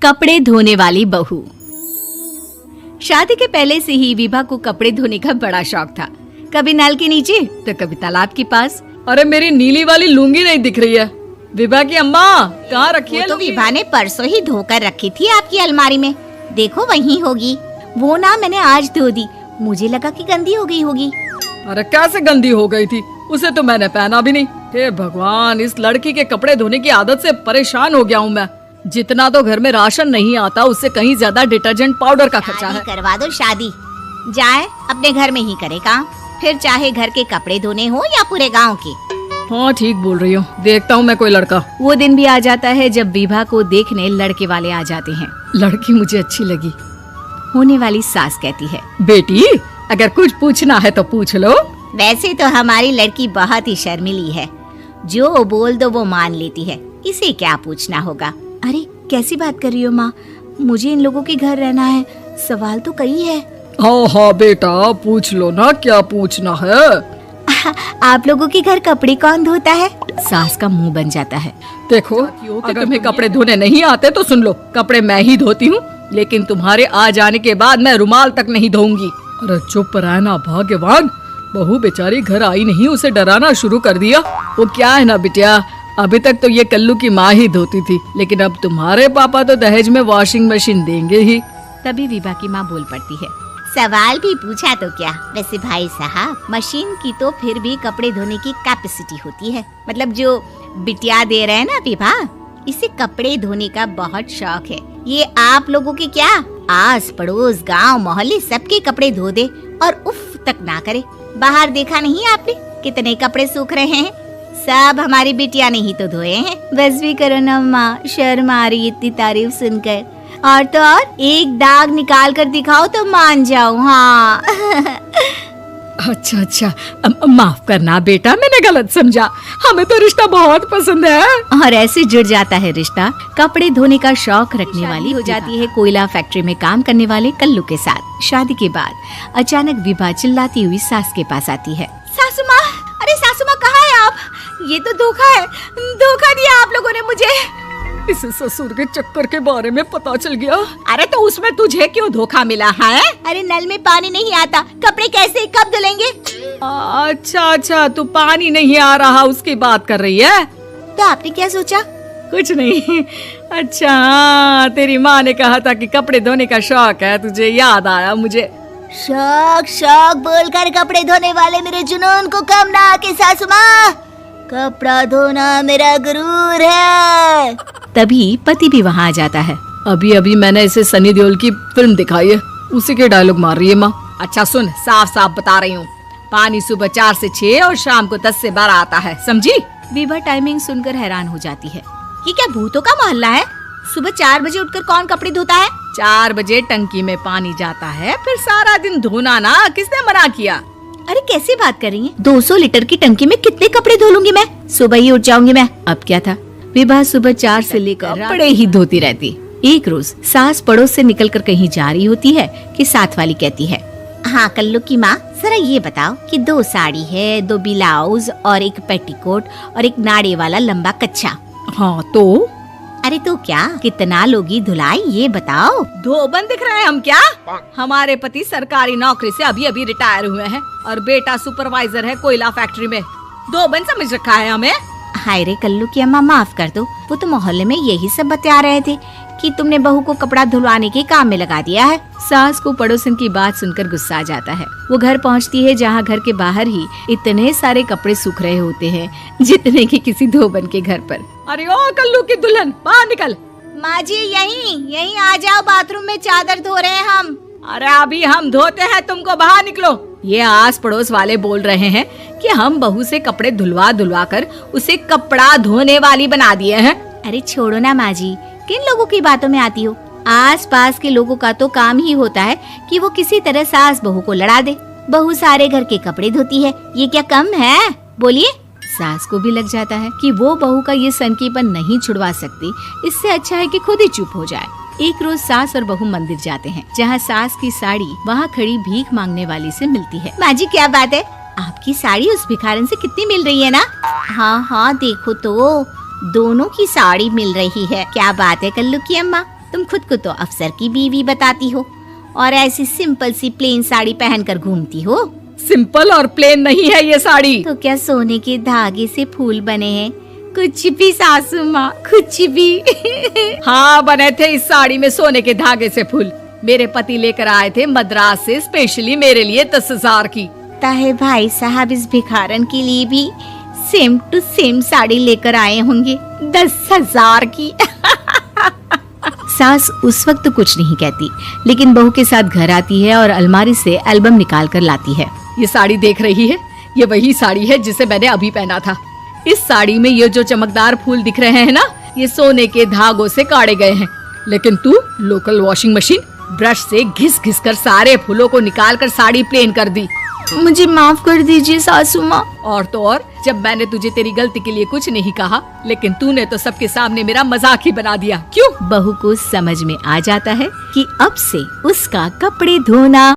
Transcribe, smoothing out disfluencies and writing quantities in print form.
कपड़े धोने वाली बहू। शादी के पहले से ही विभा को कपड़े धोने का बड़ा शौक था। कभी नल के नीचे तो कभी तालाब के पास। अरे मेरी नीली वाली लुंगी नहीं दिख रही है। विभा की अम्मा कहाँ रखी है? तो विभा ने परसों ही धोकर रखी थी आपकी अलमारी में, देखो वहीं होगी। वो ना मैंने आज धो दी, मुझे लगा कि गंदी हो गई होगी। अरे कैसे गंदी हो गई थी? उसे तो मैंने पहना भी नहीं। हे भगवान, इस लड़की के कपड़े धोने की आदत से परेशान हो गया हूँ मैं। जितना तो घर में राशन नहीं आता, उससे कहीं ज्यादा डिटर्जेंट पाउडर का खर्चा है। करवा दो शादी, जाए अपने घर में ही करे काम, फिर चाहे घर के कपड़े धोने हो या पूरे गांव के। हाँ ठीक बोल रही हो, देखता हूँ मैं कोई लड़का। वो दिन भी आ जाता है जब विभा को देखने लड़के वाले आ जाते हैं। लड़की मुझे अच्छी लगी। होने वाली सास कहती है, बेटी अगर कुछ पूछना है तो पूछ लो। वैसे तो हमारी लड़की बहुत ही शर्मीली है, जो बोल दो वो मान लेती है, इसे क्या पूछना होगा। अरे कैसी बात कर रही हो माँ, मुझे इन लोगों के घर रहना है, सवाल तो कई है। हाँ हाँ बेटा पूछ लो ना, क्या पूछना है। आप लोगों के घर कपड़े कौन धोता है? सास का मुंह बन जाता है। देखो अगर तुम्हें कपड़े धोने नहीं आते तो सुन लो, कपड़े मैं ही धोती हूँ, लेकिन तुम्हारे आ जाने के बाद मैं रुमाल तक नहीं धोऊंगी। अरे चुप रहना भाग्यवान, बहू बेचारी घर आई नहीं, उसे डराना शुरू कर दिया। वो क्या है ना बिटिया, अभी तक तो ये कल्लू की माँ ही धोती थी, लेकिन अब तुम्हारे पापा तो दहेज में वॉशिंग मशीन देंगे ही। तभी विभा की माँ बोल पड़ती है, सवाल भी पूछा तो क्या। वैसे भाई साहब, मशीन की तो फिर भी कपड़े धोने की कैपेसिटी होती है, मतलब जो बिटिया दे रहे हैं ना विभा, इसे कपड़े धोने का बहुत शौक है। ये आप लोगों के क्या आस पड़ोस गांव मोहल्ले सबके कपड़े धो दे और उफ तक ना करे। बाहर देखा नहीं आपने कितने कपड़े सूख रहे हैं, सब हमारी बिटिया ने ही तो धोए हैं। बस भी करो ना माँ, शर्म आ रही इतनी तारीफ सुनकर। और तो और एक दाग निकाल कर दिखाओ तो मान जाऊँ। हाँ अच्छा अच्छा, माफ करना बेटा, मैंने गलत समझा। हमें तो रिश्ता बहुत पसंद है। और ऐसे जुड़ जाता है रिश्ता कपड़े धोने का शौक रखने वाली हो जाती है कोयला फैक्ट्री में काम करने वाले कल्लू के साथ। शादी के बाद अचानक विभा चिल्लाती हुई सास के पास आती है। सासू माँ, अरे सासू माँ कहाँ है आप? ये तो धोखा है, धोखा दिया आप लोगों ने मुझे। इस ससुर के चक्कर के बारे में पता चल गया। अरे तो उसमें तुझे क्यों धोखा मिला है? अरे नल में पानी नहीं आता, कपड़े कैसे कब धुलेंगे? अच्छा अच्छा, तू पानी नहीं आ रहा उसकी बात कर रही है। तो आपने क्या सोचा? कुछ नहीं। अच्छा हाँ, तेरी माँ ने कहा था कि कपड़े धोने का शौक है तुझे, याद आया मुझे। शौक शौक बोलकर कपड़े धोने वाले मेरे जुनून को कम ना आके सासू माँ, कपड़ा धोना मेरा गुरूर है। तभी पति भी वहाँ आ जाता है। अभी अभी मैंने इसे सनी देओल की फिल्म दिखाई है, उसी के डायलॉग मार रही है माँ। अच्छा सुन, साफ साफ बता रही हूँ, पानी सुबह 4 से 6 और शाम को 10 से 12 आता है, समझी? विभा टाइमिंग सुनकर हैरान हो जाती है। ये क्या भूतों का मोहल्ला है? सुबह 4 बजे उठकर कौन कपड़े धोता है? 4 बजे टंकी में पानी जाता है, फिर सारा दिन धोना ना, किसने मना किया? अरे कैसी बात कर रही हैं? 200 लीटर की टंकी में कितने कपड़े धो लूंगी मैं, सुबह ही उठ जाऊंगी मैं। अब क्या था, विभा सुबह 4 से लेकर कपड़े ही धोती रहती। एक रोज सास पड़ोस से निकलकर कहीं जा रही होती है कि साथ वाली कहती है, हाँ कल्लू की माँ, जरा ये बताओ कि 2 साड़ी है, 2 ब्लाउज और एक पेटीकोट और एक नाड़े वाला लंबा कच्छा। हाँ तो? अरे तो क्या, कितना लोगी धुलाई ये बताओ। धोबन दिख रहे हैं हम क्या? हमारे पति सरकारी नौकरी से अभी अभी रिटायर हुए हैं और बेटा सुपरवाइजर है कोयला फैक्ट्री में। धोबन समझ रखा है हमें। हाय रे कल्लू की अम्मा, माफ कर दो, वो तो मोहल्ले में यही सब बता रहे थे कि तुमने बहू को कपड़ा धुलवाने के काम में लगा दिया है। सास को पड़ोसन की बात सुनकर गुस्सा आ जाता है। वो घर पहुंचती है जहां घर के बाहर ही इतने सारे कपड़े सूख रहे होते हैं जितने कि किसी धोबन के घर पर। अरे ओ कल्लू की दुल्हन, बाहर निकल। माँ जी यहीं आ जाओ, बाथरूम में चादर धो रहे हैं हम। अरे अभी हम धोते हैं, तुमको बाहर निकलो। ये आस पड़ोस वाले बोल रहे हैं कि हम बहू से कपड़े धुलवा धुलवा कर उसे कपड़ा धोने वाली बना दिए हैं। अरे छोड़ो ना माँ जी, किन लोगों की बातों में आती हो? आस पास के लोगों का तो काम ही होता है कि वो किसी तरह सास बहू को लड़ा दे। बहू सारे घर के कपड़े धोती है, ये क्या कम है? बोलिए। सास को भी लग जाता है कि वो बहू का ये सनकीपन नहीं छुड़वा सकती, इससे अच्छा है कि खुद ही चुप हो जाए। एक रोज सास और बहू मंदिर जाते हैं, जहाँ सास की साड़ी वहाँ खड़ी भीख मांगने वाली से मिलती है। माँ जी क्या बात है, आपकी साड़ी उस भिखारन से कितनी मिल रही है ना? हाँ हाँ देखो तो, दोनों की साड़ी मिल रही है। क्या बात है कल्लू की अम्मा, तुम खुद को तो अफसर की बीवी बताती हो और ऐसी सिंपल सी प्लेन साड़ी पहनकर घूमती हो। सिंपल और प्लेन नहीं है ये साड़ी। तो क्या सोने के धागे से फूल बने हैं? कुछ भी सासू माँ, कुछ भी। हाँ, बने थे इस साड़ी में सोने के धागे से फूल। मेरे पति लेकर आए थे मद्रास से स्पेशली मेरे लिए 10,000 की। ताहे भाई साहब इस भिखारन के लिए भी सेम टू सेम साड़ी लेकर आए होंगे 10,000 की। सास उस वक्त तो कुछ नहीं कहती, लेकिन बहू के साथ घर आती है और अलमारी से एल्बम निकाल कर लाती है। ये साड़ी देख रही है, ये वही साड़ी है जिसे मैंने अभी पहना था। इस साड़ी में ये जो चमकदार फूल दिख रहे हैं ना, ये सोने के धागों से काढ़े गए हैं। लेकिन तू लोकल वॉशिंग मशीन ब्रश से घिस घिस कर सारे फूलों को निकाल कर साड़ी प्लेन कर दी। मुझे माफ कर दीजिए सासू माँ। और तो और, जब मैंने तुझे तेरी गलती के लिए कुछ नहीं कहा, लेकिन तूने तो सबके सामने मेरा मजाक ही बना दिया। क्यों? बहू को समझ में आ जाता है कि अब से उसका कपड़े धोना